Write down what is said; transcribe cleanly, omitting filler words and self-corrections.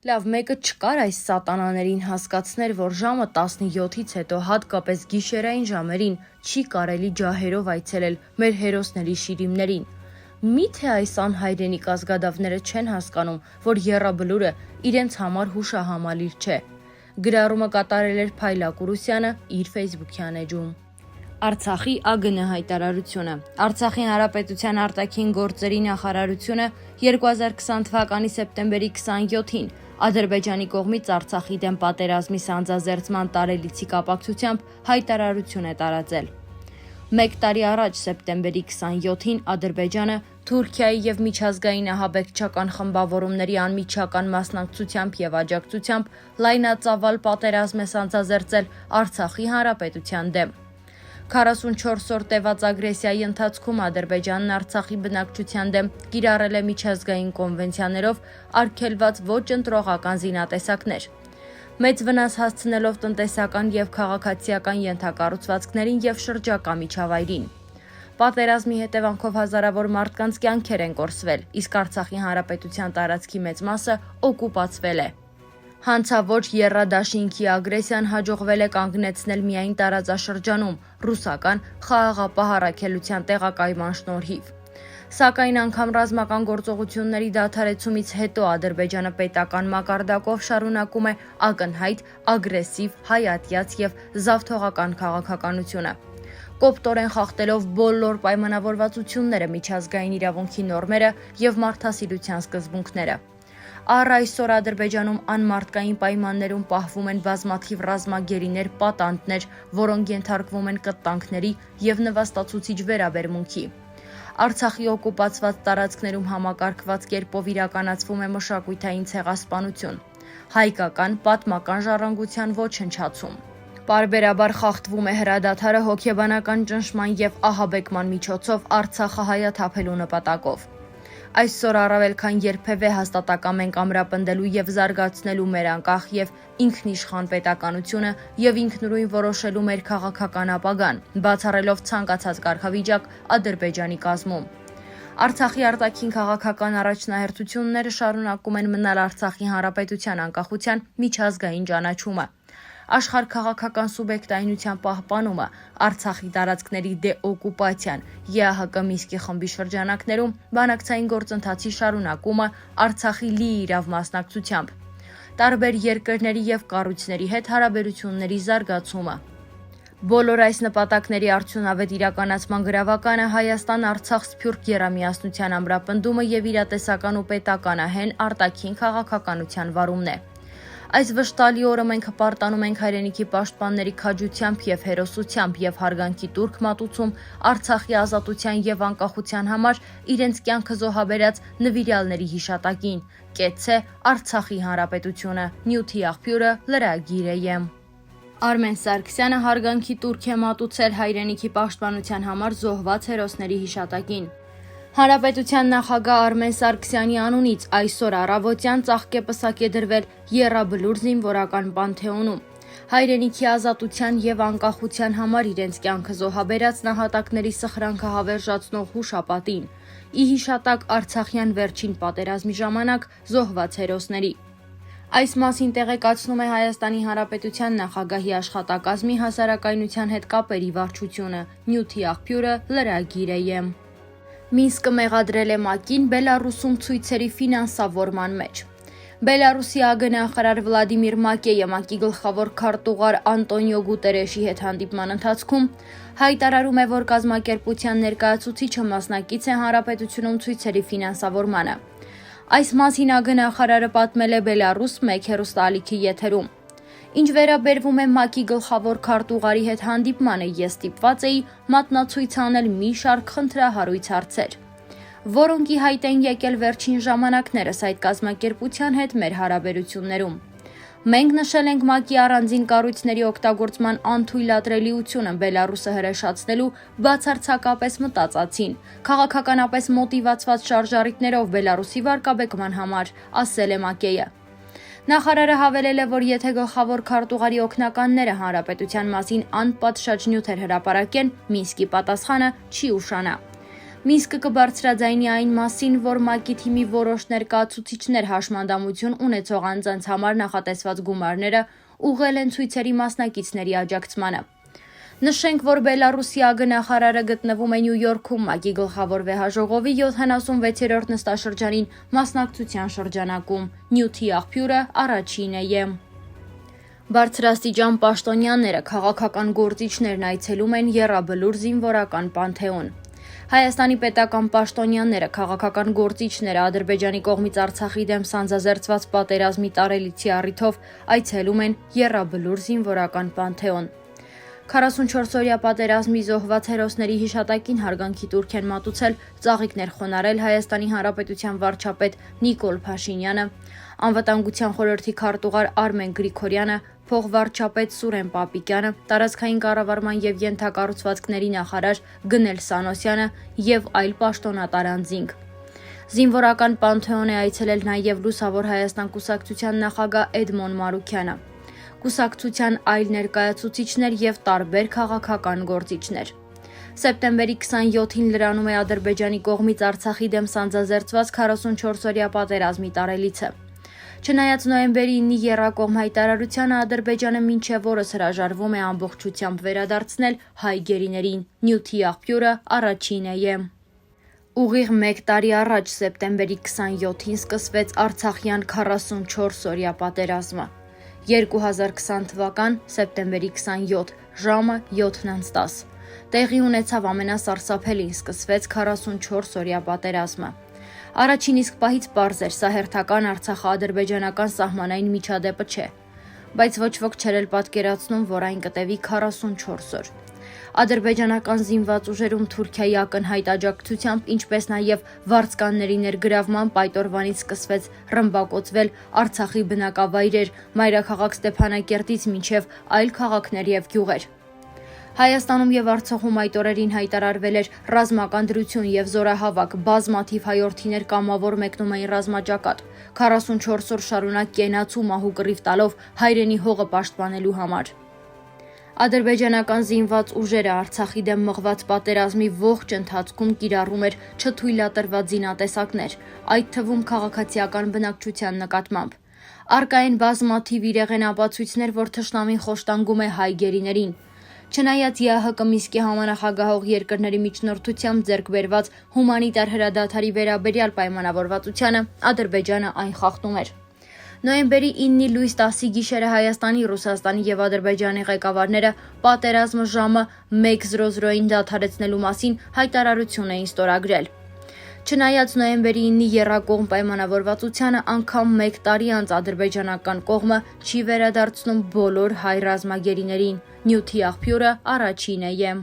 Լավ, մեկը չկար այս սատանաներին հասկացներ, որ ժամը 17-ից հետո հատկապես գիշերային ժամերին չի կարելի ջահերով այցելել մեր հերոսների շիրիմներին։ Միթե այս անհայրենիք ազգադավները չեն հասկանում, որ եռաբլուրը իրենց համար հուշահամալիր չէ։ Գրառումը կատարել էր Փայլակ Ուրուսյանը իր Facebook-յան էջում։ Արցախի ԱԳՆ հայտարարությունը։ Արցախի հանրապետության արտաքին գործերի նախարարությունը 2020 թվականի սեպտեմբերի 27-ին Ադրբեջանի կողմից Արցախի դեմ պատերազմի սանձազերծման տարելիցի կապակցությամբ հայտարարություն է տարածել։ Մեկ տարի առաջ սեպտեմբերի 27-ին Ադրբեջանը Թուրքիայի եւ միջազգային ահաբեկչական խմբավորումների անմիջական մասնակցությամբ եւ աջակցությամբ լայնածավալ պատերազմ է սանձազերծել Արցախի հանրապետության դեմ։ 44 օր տևած ագրեսիայի ընթացքում Ադրբեջանն Արցախի բնակչության դեմ կիրառել է միջազգային կոնվենցիաներով արգելված ոչ ընտրողական զինատեսակներ, մեծ վնաս հասցնելով տնտեսական եւ քաղաքացիական ենթակառուցվածքներին եւ շրջակա միջավայրին։ Պատերազմի հետևանքով հազարավոր մարդկանց կյանքեր են կորսվել, իսկ Արցախի հանրապետության տարածքի մեծ մասը օկուպացվել է։ Հանցավոր եռադաշինքի ագրեսիան հաջողվել է կանգնեցնել միայն տարածաշրջանում ռուսական խաղաղապահ առաքելության տեղակայման շնորհիվ։ Սակայն անգամ ռազմական գործողությունների դադարեցումից հետո Ադրբեջանը պետական մակարդակով շարունակում է ակնհայտ, ագրեսիվ, հայատյաց եւ զավթողական քաղաքականությունը։ Կոպտորեն խախտելով բոլոր պայմանավորվածությունները, միջազգային իրավունքի նորմերը եւ մարդասիրության սկզբունքները։ Առ այսօր Ադրբեջանում անմարդկային պայմաններում պահվում են բազմաթիվ ռազմագերիներ, պատանդներ, որոնք ենթարկվում են կտանքների եւ նվաստացուցիչ վերաբերմունքի։ Արցախի օկուպացված տարածքներում համակարգված կերպով իրականացվում է մշակութային ցեղասպանություն, հայկական պատմական ժառանգության ոչնչացում։ Պարբերաբար խախտվում է հրադադարը հոգեբանական ճնշման եւ ահաբեկման միջոցով Արցախը հայաթափելու նպատակով։ Այսօր առավել քան երբևէ հաստատակամ ենք ամրապնդելու եւ զարգացնելու մեր անկախ եւ ինքնիշխան պետականությունը եւ ինքնուրույն որոշելու մեր քաղաքական ապագան, բացառելով ցանկացած կարգավիճակ Ադրբեջանի կազմում։ Արցախի արտաքին քաղաքական առաջնահերթությունները շարունակում են մնալ Արցախի հանրապետության անկախության միջազգային ճանաչումը, աշխարհքաղաքական սուբյեկտայնության պահպանումը, Արցախի տարածքների դեօկուպացիան, ԵԱՀԿ Մինսկի խմբի շրջանակներում բանակցային գործընթացի շարունակումը Արցախի լիիրավ մասնակցությամբ, տարբեր երկրների եւ կառույցների հետ հարաբերությունների զարգացումը։ Բոլոր այս նպատակների արդյունավետ իրականացման գրավականը Հայաստան-Արցախ սփյուռք եռամիասնության ամրապնդումը եւ իրատեսական ու պետականահեն արտաքին քաղաքականության վարումն է։ Այս վշտալի օրը մենք հպարտանում ենք հայրենիքի պաշտպանների քաջությամբ եւ հերոսությամբ եւ հարգանքի տուրք մատուցում Արցախի ազատության եւ անկախության համար իրենց կյանքը զոհաբերած նվիրյալների հիշատակին։ Կեցցե Արցախի հանրապետությունը, նյութի աղբյուրը լրագիր է։ Արմեն Սարգսյանը հարգանքի տուրք է մատուցել հայրենիքի պաշտպանության համար զոհված հերոսների հիշատակին։ Հանրապետության նախագահ Արմեն Սարգսյանի անունից այսօր առավոտյան ծաղկեպսակ է դրվել Եռաբլուր զինվորական պանթեոնում։ Հայրենիքի ազատության եւ անկախության համար իրենց կյանքը զոհաբերած նահատակների սխրանքը հավերժացնող հուշապատին։ Ի հիշատակ Արցախյան վերջին պատերազմի ժամանակ զոհված հերոսների։ Այս մասին տեղեկացնում է Հայաստանի Հանրապետության նախագահի աշխատակազմի հասարակայնության հետ կապերի վարչությունը։ Նյութի աղբյուրը լրագիր է։ Մինսկը մեղադրել է ՄԱԿ-ին Բելարուսում ցույցերի ֆինանսավորման մեջ։ Բելարուսի ԱԳ նախարար Վլադիմիր Մակեյը ՄԱԿ-ի գլխավոր քարտուղար Անտոնիո Գուտերեշի հետ հանդիպման ընթացքում հայտարարում է, որ կազմակերպության ներկայացուցիչը մասնակից է հանրապետությունում ցույցերի ֆինանսավորմանը։ Այս մասին ԱԳ նախարարը պատմել է Բելարուս 1 հեռուստաալիքի եթերում։ Ինչ վերաբերվում է ՄԱԿ-ի գլխավոր քարտուղարի հետ հանդիպմանը, ես ստիպված էի մատնացույց անել մի շարք խնդրահարույց հարցեր, որոնք ի հայտ են եկել վերջին ժամանակներս այդ կազմակերպության հետ մեր հարաբերություններում։ Մենք նշել ենք ՄԱԿ-ի առանձին կառույցների օգտագործման անթույլատրելիությունը Բելարուսը հրեշացնելու բացարձակապես մտածածին, քաղաքականապես մոտիվացված շարժառիթներով Բելարուսի վարկաբեկման համար, ասել է Մակեյը։ Նախարարը հավելել է, որ եթե գլխավոր քարտուղարի օգնականները հանրապետության մասին անպատշաճ նյութեր հրապարակեն, Մինսկի պատասխանը չի ուշանա։ Մինսկը կբարձրաձայնի այն մասին, որ ՄԱԿ-ի թիմի որոշ ներկայացուցիչներ հաշմանդամություն ունեցող անձանց համար նախատեսված գումարները ուղղել են ցույցերի մասնակիցների աջակցմանը։ Նշենք, որ Բելարուսի ԱԳ-նախարարը գտնվում է Նյու Յորքում ՄԱԿ-ի գլխավոր վեհաժողովի 76-րդ նստաշրջանին մասնակցության շրջանակում։ Նյութի աղբյուրը առաջինը է։ Բարձրաստիճան պաշտոնյաները, քաղաքական գործիչներն այցելում են Եռաբլուր զինվորական պանթեոն։ Հայաստանի պետական պաշտոնյաները, քաղաքական գործիչները Ադրբեջանի կողմից Արցախի դեմ սանձազերծված պատերազմի տարելիցի առիթով այցելում են Եռաբլուր զինվորական պանթեոն։ 44-օրյա պատերազմի զոհված հերոսների հիշատակին հարգանքի տուրք են մատուցել, ծաղիկներ խոնարհել Հայաստանի Հանրապետության վարչապետ Նիկոլ Փաշինյանը, Անվտանգության խորհրդի քարտուղար Արմեն Գրիգորյանը, փոխվարչապետ Սուրեն Պապիկյանը, տարածքային կառավարման եւ ենթակառուցվածքների նախարար Գնել Սանոսյանը եւ այլ պաշտոնատար անձինք։ Զինվորական պանթեոն է այցելել նաեւ Լուսավոր Հայաստան կուսակցության նախագահ Էդմոն Մարուքյանը, կուսակցության այլ ներկայացուցիչներ եւ տարբեր քաղաքական գործիչներ։ Սեպտեմբերի 27-ին լրանում է Ադրբեջանի կողմից Արցախի դեմ սանձազերծված 44-օրյա պատերազմի տարելիցը։ Չնայած նոյեմբերի 9-ի եռակողմ հայտարարությանը Ադրբեջանը մինչև օրս հրաժարվում է ամբողջությամբ վերադարձնել հայ գերիներին։ Նյութի աղբյուրը առաջինը է։ Ուղիղ 1 տարի առաջ սեպտեմբերի 27-ին սկսվեց Արցախյան 44-օրյա պատերազմը։ 2020 թվական սեպտեմբերի 27 ժամը 7:10 տեղի ունեցավ ամենասարսափելին, սկսվեց 44-օրյա պատերազմը։ Առաջին իսկ պահից պարզ էր, սա հերթական Արցախա-ադրբեջանական սահմանային միջադեպը չէ, բայց ոչ ոք չէր էլ պատկերացնում, որ այն կտևի 44 օր։ Ադրբեջանական զինված ուժերում Թուրքիայի ակնհայտ աջակցությամբ, ինչպես նաև վարձկանների ներգրավման պայտորվանից սկսվեց ռմբակոծվել Արցախի բնակավայրեր, մայրաքաղաք Ստեփանակերտից մինչև այլ քաղաքներ եւ գյուղեր։ Հայաստանում եւ Արցախում այդ օրերին հայտարարվել էր ռազմական դրություն եւ զորահավաք, բազմաթիվ հայորդիներ կամավոր մեկնում էին ռազմաճակատ, 44 օր շարունակ կենացու մահու կռիվ տալով հայրենի հողը պաշտպանելու համար։ Ադրբեջանական զինված ուժերը Արցախի դեմ մղված պատերազմի ողջ ընթացքում կիրառում էր չթույլատրված զինատեսակներ, այդ թվում քաղաքացիական բնակչության նկատմամբ։ Առկա են բազմաթիվ իրեղեն ապացույցներ, որ թշնամին խոշտանգում է հայ գերիներին։ Չնայած ԵԱՀԿ Մինսկի համանախագահող երկրների միջնորդությամբ ձեռք բերված հումանիտար հրադադարի վերաբերյալ պայմանավորվածությանը Ադրբեջանը այն խախտում էր։ Նոյեմբերի 9-ի լույս 10-ի գիշերը Հայաստանի, Ռուսաստանի եւ Ադրբեջանի ղեկավարները պատերազմը ժամը 1:00-ին դադարեցնելու մասին հայտարարություն էին ստորագրել։ Չնայած նոյեմբերի 9-ի եռակողմ պայմանավորվածությանը անգամ 1 տարի անց ադրբեջանական կողմը չի վերադարձնում բոլոր հայ ռազմագերիներին։ Նյութի աղբյուրը առաջինը է։